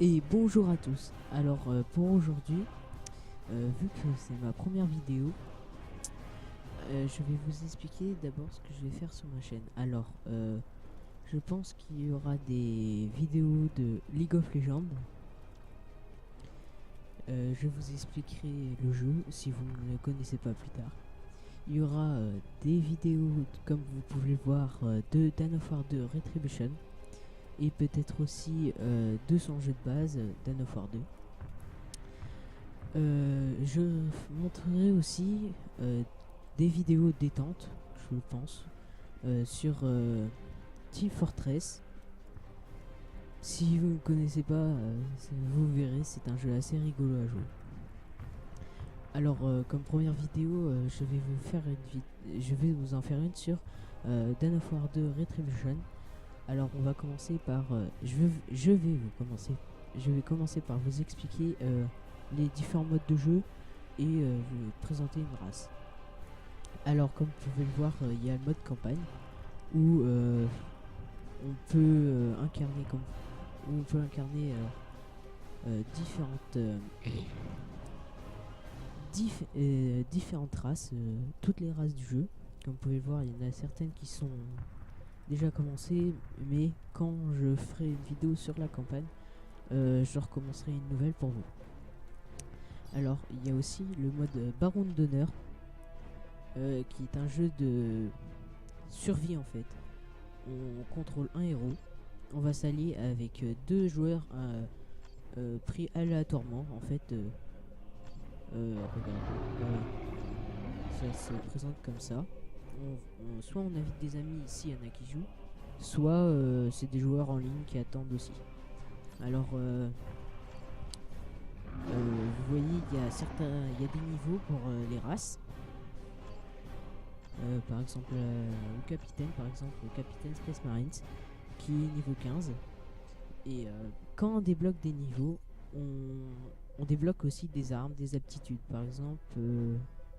Et bonjour à tous. Alors pour aujourd'hui, vu que c'est ma première vidéo, je vais vous expliquer d'abord ce que je vais faire sur ma chaîne. Alors, je pense qu'il y aura des vidéos de League of Legends. Je vous expliquerai le jeu si vous ne le connaissez pas plus tard. Il y aura des vidéos, comme vous pouvez le voir, de Dawn of War 2 Retribution. Et peut-être aussi de son jeu de base, Dawn of War 2. Je montrerai aussi des vidéos détente, je pense, sur Team Fortress. Si vous ne connaissez pas, vous verrez, c'est un jeu assez rigolo à jouer. Alors, comme première vidéo, je vais vous en faire une sur Dawn of War 2 Retribution. Alors, on va commencer par, je vais commencer par vous expliquer les différents modes de jeu et vous présenter une race. Alors, comme vous pouvez le voir, il y a le mode campagne où on peut incarner différentes différentes races, toutes les races du jeu. Comme vous pouvez le voir, il y en a certaines qui sont déjà commencées, mais quand je ferai une vidéo sur la campagne, je recommencerai une nouvelle pour vous. Alors, il y a aussi le mode Baron d'honneur, qui est un jeu de survie en fait. On contrôle un héros, on va s'allier avec deux joueurs pris aléatoirement. En fait, regardez, ça se présente comme ça. Soit on invite des amis ici, il y en a qui jouent, soit c'est des joueurs en ligne qui attendent aussi. Alors, vous voyez, il y a des niveaux pour les races. Par exemple, le capitaine Space Marines, qui est niveau 15. Et quand on débloque des niveaux, on débloque aussi des armes, des aptitudes. Par exemple,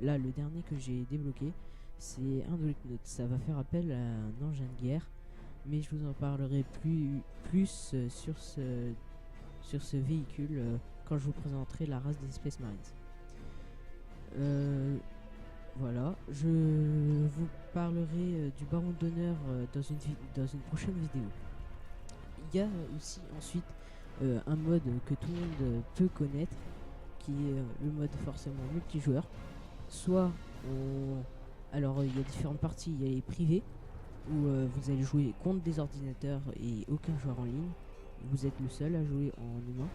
là, le dernier que j'ai débloqué, c'est un Dreadnought. Ça va faire appel à un engin de guerre, mais je vous en parlerai plus sur ce véhicule quand je vous présenterai la race des Space Marines. Voilà, je vous parlerai du Baron d'honneur dans une prochaine vidéo. Il y a aussi ensuite un mode que tout le monde peut connaître, qui est le mode forcément multijoueur. Soit alors il y a différentes parties, il y a les privés où vous allez jouer contre des ordinateurs et aucun joueur en ligne. Vous êtes le seul à jouer en humain.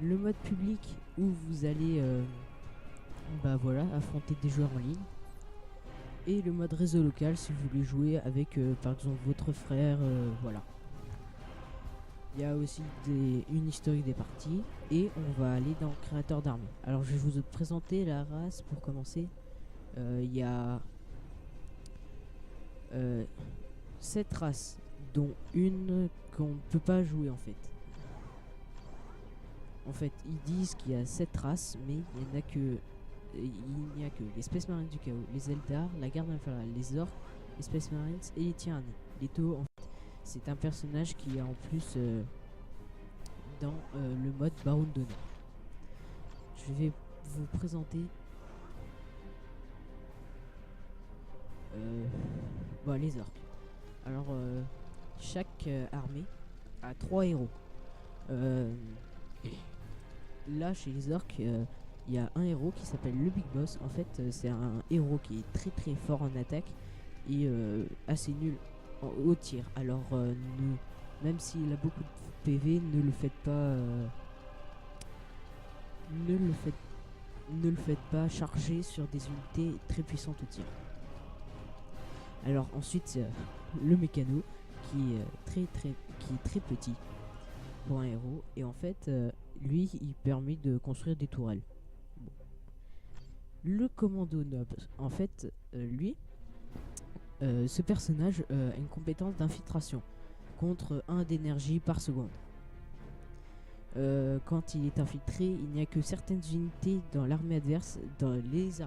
Le mode public où vous allez affronter des joueurs en ligne. Et le mode réseau local si vous voulez jouer avec par exemple votre frère, voilà. Il y a aussi une historique des parties et on va aller dans créateur d'armée. Alors je vais vous présenter la race pour commencer. Il y a 7 races, dont une qu'on ne peut pas jouer en fait. En fait, ils disent qu'il y a 7 races, mais il n'y a que les Space Marines du Chaos, les Eldar, la Garde Infernale, les Orcs, les Space Marines et les Tyrannies. Les Tau, en fait, c'est un personnage qui est en plus dans le mode Baron d'honneur. Je vais vous présenter les orques. Alors, chaque armée a 3 héros. Euh, Là, chez les orques, il y a un héros qui s'appelle le Big Boss. En fait, c'est un héros qui est très très fort en attaque et assez nul au tir. Alors, même s'il a beaucoup de PV, ne le faites, ne le faites pas charger sur des unités très puissantes au tir. Alors ensuite, c'est le mécano qui est qui est très petit pour un héros et en fait, lui, il permet de construire des tourelles. Bon. Le commando noble, en fait, ce personnage a une compétence d'infiltration contre 1 d'énergie par seconde. Quand il est infiltré, il n'y a que certaines unités dans l'armée adverse, dans les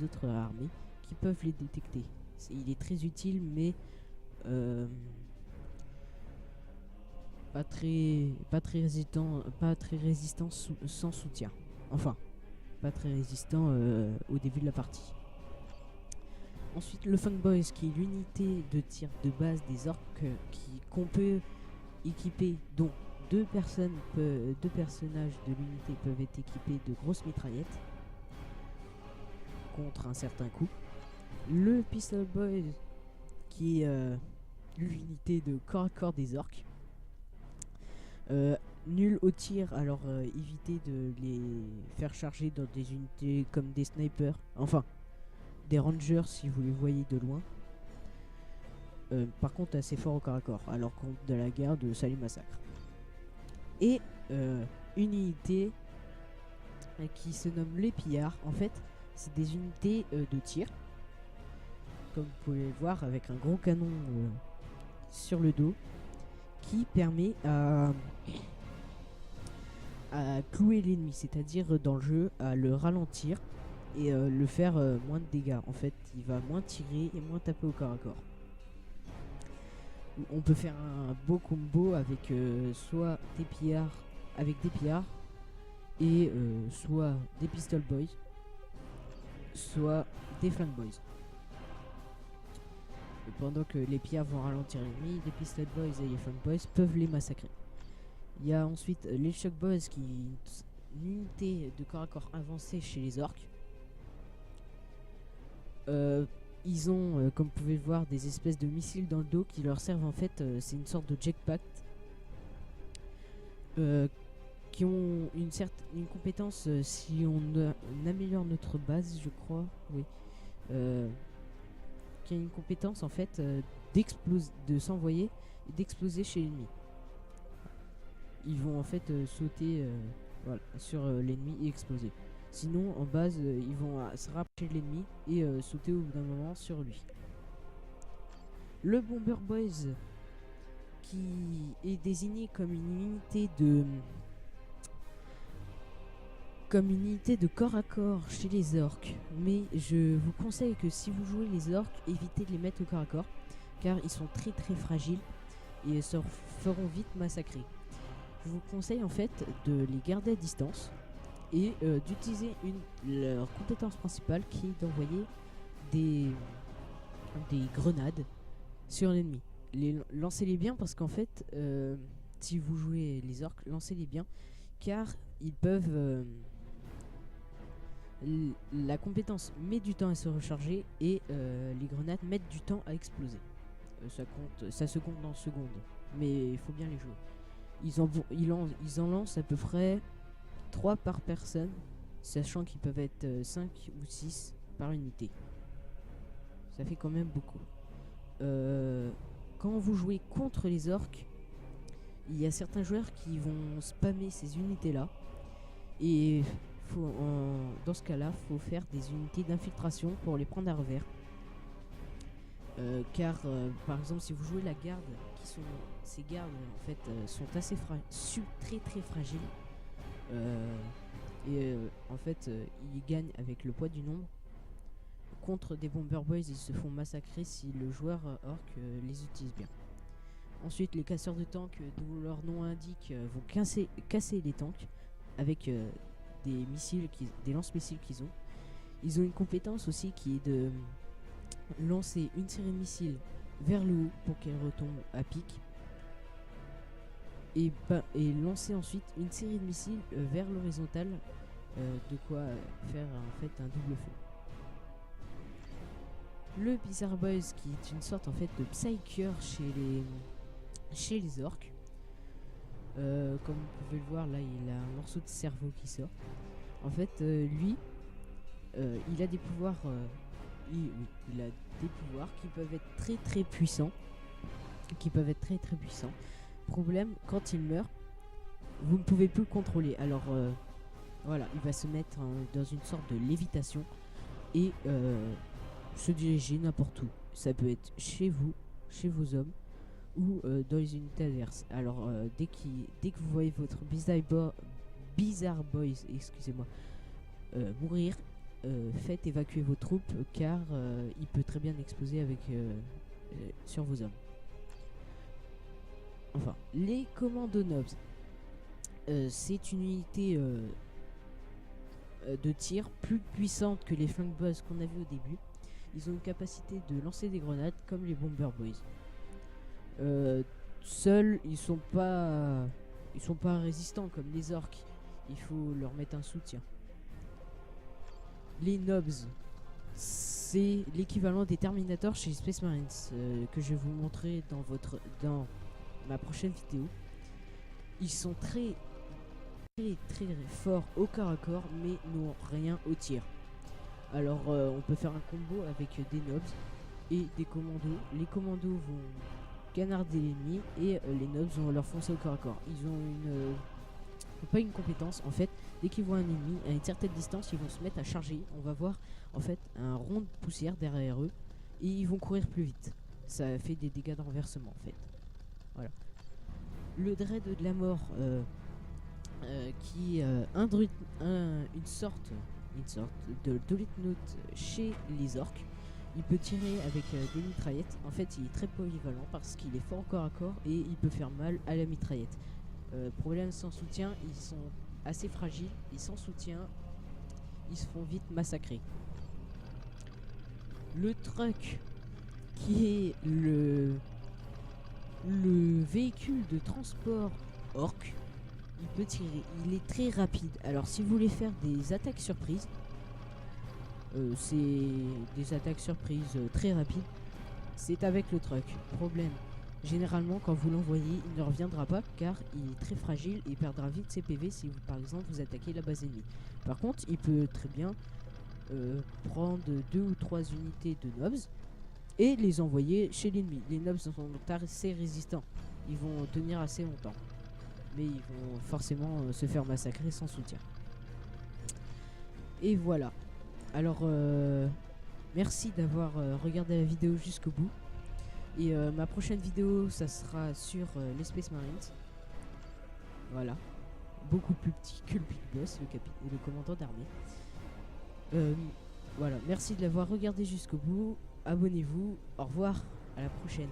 autres armées, qui peuvent les détecter. Il est très utile, mais pas très résistant sans soutien. Enfin, pas très résistant au début de la partie. Ensuite, le Funk Boys, qui est l'unité de tir de base des orques qu'on peut équiper, dont deux personnages de l'unité peuvent être équipés de grosses mitraillettes contre un certain coup. Le Pistol Boys, qui est l'unité de corps à corps des orques. Nul au tir, alors évitez de les faire charger dans des unités comme des snipers, enfin des rangers si vous les voyez de loin. Par contre assez fort au corps à corps, alors contre de la garde ça les massacre. Et une unité qui se nomme les pillards, en fait c'est des unités de tir, comme vous pouvez le voir, avec un gros canon sur le dos qui permet à clouer l'ennemi, c'est-à-dire dans le jeu à le ralentir et le faire moins de dégâts. En fait, il va moins tirer et moins taper au corps à corps. On peut faire un beau combo avec soit des pillards et soit des pistol boys, soit des flank boys. Et pendant que les pillards vont ralentir l'ennemi, les pistol boys et les flank boys peuvent les massacrer. Il y a ensuite les Shock Boys, qui est une unité de corps à corps avancée chez les orques. Ils ont, comme vous pouvez le voir, des espèces de missiles dans le dos qui leur servent en fait, c'est une sorte de jetpack, qui ont une compétence, si on améliore notre base, je crois, oui, qui a une compétence en fait de s'envoyer et d'exploser chez l'ennemi. Ils vont en fait sauter voilà, sur l'ennemi et exploser. Sinon, en base, ils vont se rapprocher de l'ennemi et sauter au bout d'un moment sur lui. Le Bomber Boys, qui est désigné comme une unité de corps à corps chez les orques. Mais je vous conseille que si vous jouez les orques, évitez de les mettre au corps à corps, car ils sont très très fragiles et se feront vite massacrer. Je vous conseille en fait de les garder à distance et d'utiliser leur compétence principale, qui est d'envoyer des grenades sur l'ennemi. Lancez-les bien, parce qu'en fait si vous jouez les orques, lancez-les bien, car ils peuvent la compétence met du temps à se recharger et les grenades mettent du temps à exploser. Ça se compte dans secondes, mais il faut bien les jouer. Ils en lancent à peu près 3 par personne, sachant qu'ils peuvent être 5 ou 6 par unité. Ça fait quand même beaucoup. Quand vous jouez contre les orques, il y a certains joueurs qui vont spammer ces unités-là. Et dans ce cas-là, il faut faire des unités d'infiltration pour les prendre à revers. Car par exemple, si vous jouez la garde, ces gardes en fait sont assez très très fragiles, et en fait ils gagnent avec le poids du nombre. Contre des Bomber Boys, ils se font massacrer si le joueur orc les utilise bien. Ensuite, les casseurs de tanks, dont leur nom indique, vont casser les tanks avec des lance-missiles qu'ils ont. Ils ont une compétence aussi qui est de lancer une série de missiles vers le haut pour qu'elle retombe à pic, et lancer ensuite une série de missiles vers l'horizontale, de quoi faire en fait un double feu. Le Bizarre Boys, qui est une sorte en fait de Psyker chez les orques. Comme vous pouvez le voir là, il a un morceau de cerveau qui sort. En fait lui il a des pouvoirs il a des pouvoirs qui peuvent être très très puissants. Problème, quand il meurt, vous ne pouvez plus le contrôler. Alors voilà, il va se mettre dans une sorte de lévitation et se diriger n'importe où. Ça peut être chez vous, chez vos hommes, ou dans les unités adverses. Alors dès que vous voyez votre Bizarre Boys, excusez-moi, mourir, faites évacuer vos troupes, car il peut très bien exploser sur vos hommes. enfin, les commandos nobs. C'est une unité de tir plus puissante que les flingue boss qu'on a vu au début. Ils ont une capacité de lancer des grenades comme les Bomber Boys. Seuls, ils sont pas résistants comme les orques. Il faut leur mettre un soutien. Les nobs, c'est l'équivalent des Terminators chez Space Marines que je vais vous montrer dans ma prochaine vidéo. Ils sont très forts au corps à corps, mais n'ont rien au tir. Alors on peut faire un combo avec des nobs et des commandos. Les commandos vont canarder l'ennemi et les nobs vont leur foncer au corps à corps. Ils ont pas une compétence en fait. Dès qu'ils voient un ennemi à une certaine distance, ils vont se mettre à charger. On va voir en fait un rond de poussière derrière eux et ils vont courir plus vite. Ça fait des dégâts de renversement en fait. Voilà. Le dread de la mort qui une sorte de Dolitnote chez les orques. Il peut tirer avec des mitraillettes. En fait, il est très polyvalent parce qu'il est fort corps à corps et il peut faire mal à la mitraillette. Problème sans soutien, ils sont assez fragiles et sans soutien, ils se font vite massacrer. Le truck, qui est le véhicule de transport orc, il peut tirer, il est très rapide. Alors si vous voulez faire des attaques surprises, c'est des attaques surprises très rapides, c'est avec le truck. Problème, généralement quand vous l'envoyez, il ne reviendra pas car il est très fragile et il perdra vite ses PV si vous, par exemple, vous attaquez la base ennemie. Par contre, il peut très bien prendre 2 ou 3 unités de nobs et les envoyer chez l'ennemi. Les nobs sont assez résistants, ils vont tenir assez longtemps, mais ils vont forcément se faire massacrer sans soutien. Et voilà. Alors merci d'avoir regardé la vidéo jusqu'au bout. Et ma prochaine vidéo, ça sera sur les Space Marines. Voilà. Beaucoup plus petit que le Big Boss, le commandant d'armée. Voilà. Merci de l'avoir regardé jusqu'au bout. Abonnez-vous. Au revoir. À la prochaine.